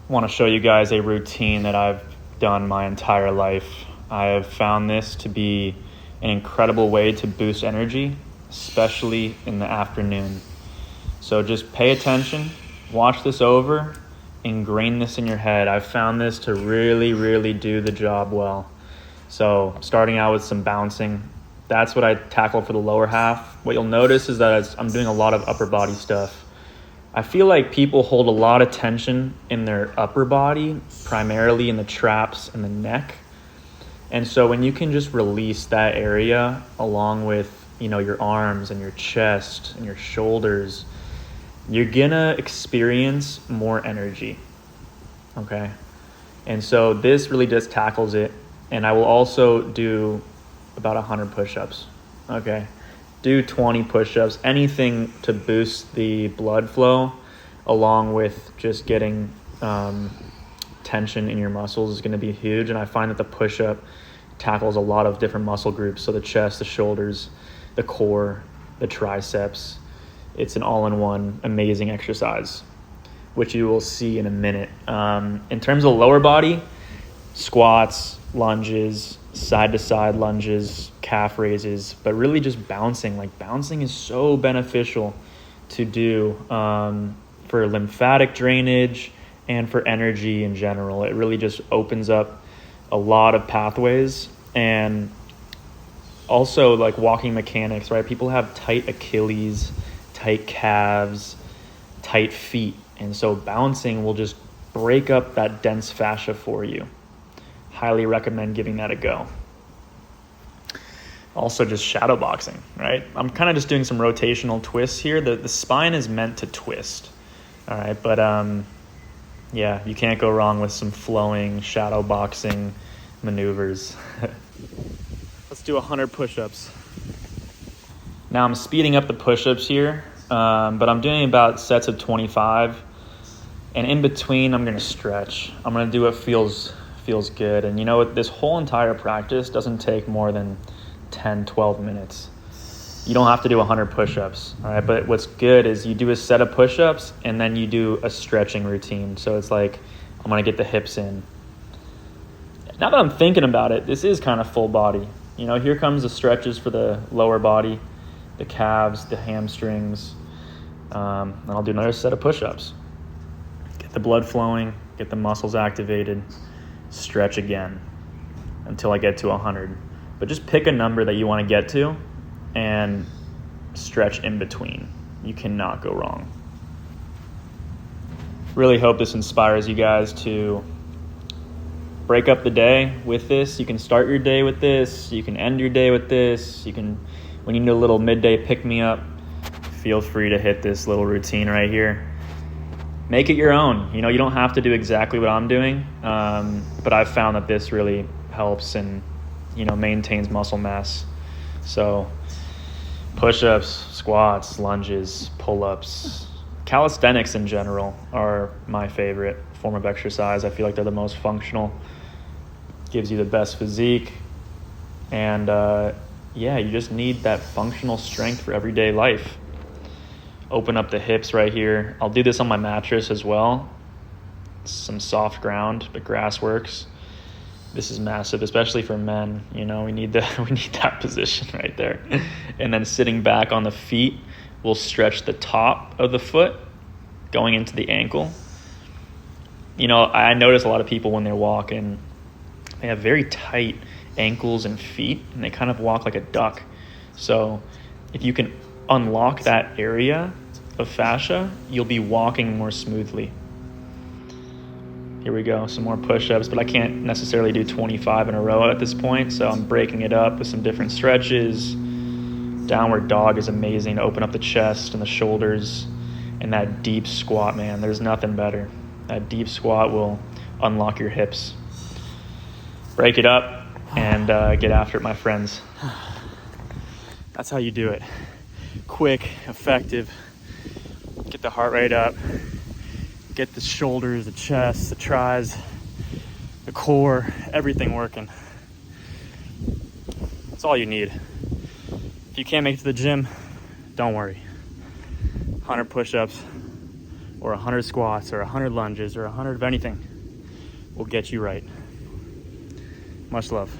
want to show you guys a routine that I've done my entire life. I have found this to be an incredible way to boost energy, especially in the afternoon. So just pay attention, watch this over, ingrain this in your head. I've found this to really, really do the job well. So starting out with some bouncing, that's what I tackle for the lower half. What you'll notice is that I'm doing a lot of upper body stuff. I feel like people hold a lot of tension in their upper body, primarily in the traps and the neck. And so when you can just release that area along with, your arms and your chest and your shoulders, you're gonna experience more energy, okay? And so this really just tackles it. And I will also do about 100 push-ups, okay? Do 20 push-ups, anything to boost the blood flow along with just getting tension in your muscles is going to be huge. And I find that the push-up tackles a lot of different muscle groups. So the chest, the shoulders, the core, the triceps. It's an all-in-one amazing exercise, which you will see in a minute. In terms of lower body, squats, lunges, side-to-side lunges, calf raises, but really just bouncing. Like bouncing is so beneficial to do for lymphatic drainage and for energy in general. It really just opens up a lot of pathways. And also like walking mechanics, right? People have tight Achilles, tight calves, tight feet. And so bouncing will just break up that dense fascia for you. Highly recommend giving that a go. Also just shadow boxing, right? I'm kind of just doing some rotational twists here. The spine is meant to twist, all right? But yeah, you can't go wrong with some flowing shadow boxing maneuvers. Let's do 100 push-ups. Now I'm speeding up the push-ups here, but I'm doing about sets of 25. And in between, I'm going to stretch. I'm going to do what feels good. And this whole entire practice doesn't take more than 10, 12 minutes. You don't have to do 100 push-ups, all right? But what's good is you do a set of push-ups and then you do a stretching routine. So it's like, I'm going to get the hips in. Now that I'm thinking about it, this is kind of full body. Here comes the stretches for the lower body, the calves, the hamstrings. And I'll do another set of push-ups. Get the blood flowing, get the muscles activated, stretch again until I get to 100. But just pick a number that you want to get to and stretch in between. You cannot go wrong. Really hope this inspires you guys to break up the day with this. You can start your day with this. You can end your day with this. When you need a little midday pick-me-up, feel free to hit this little routine right here. Make it your own. You don't have to do exactly what I'm doing, but I've found that this really helps and maintains muscle mass. So push-ups, squats, lunges, pull-ups, calisthenics in general are my favorite form of exercise. I feel like they're the most functional, gives you the best physique, and you just need that functional strength for everyday life. Open up the hips right here. I'll do this on my mattress as well. Some soft ground, but grass works. This is massive, especially for men. We need that position right there. And then sitting back on the feet, we'll stretch the top of the foot going into the ankle. I notice a lot of people when they're walking, they have very tight ankles and feet, and they kind of walk like a duck. So if you can unlock that area of fascia, you'll be walking more smoothly. Here we go, some more push-ups, but I can't necessarily do 25 in a row at this point, so I'm breaking it up with some different stretches. Downward dog is amazing to open up the chest and the shoulders, and that deep squat, man, there's nothing better. That deep squat will unlock your hips. Break it up and get after it, my friends. That's how you do it. Quick, effective. Get the heart rate up. Get the shoulders, the chest, the tris, the core, everything working. That's all you need. If you can't make it to the gym, don't worry. 100 push-ups or 100 squats or 100 lunges or 100 of anything will get you right. Much love.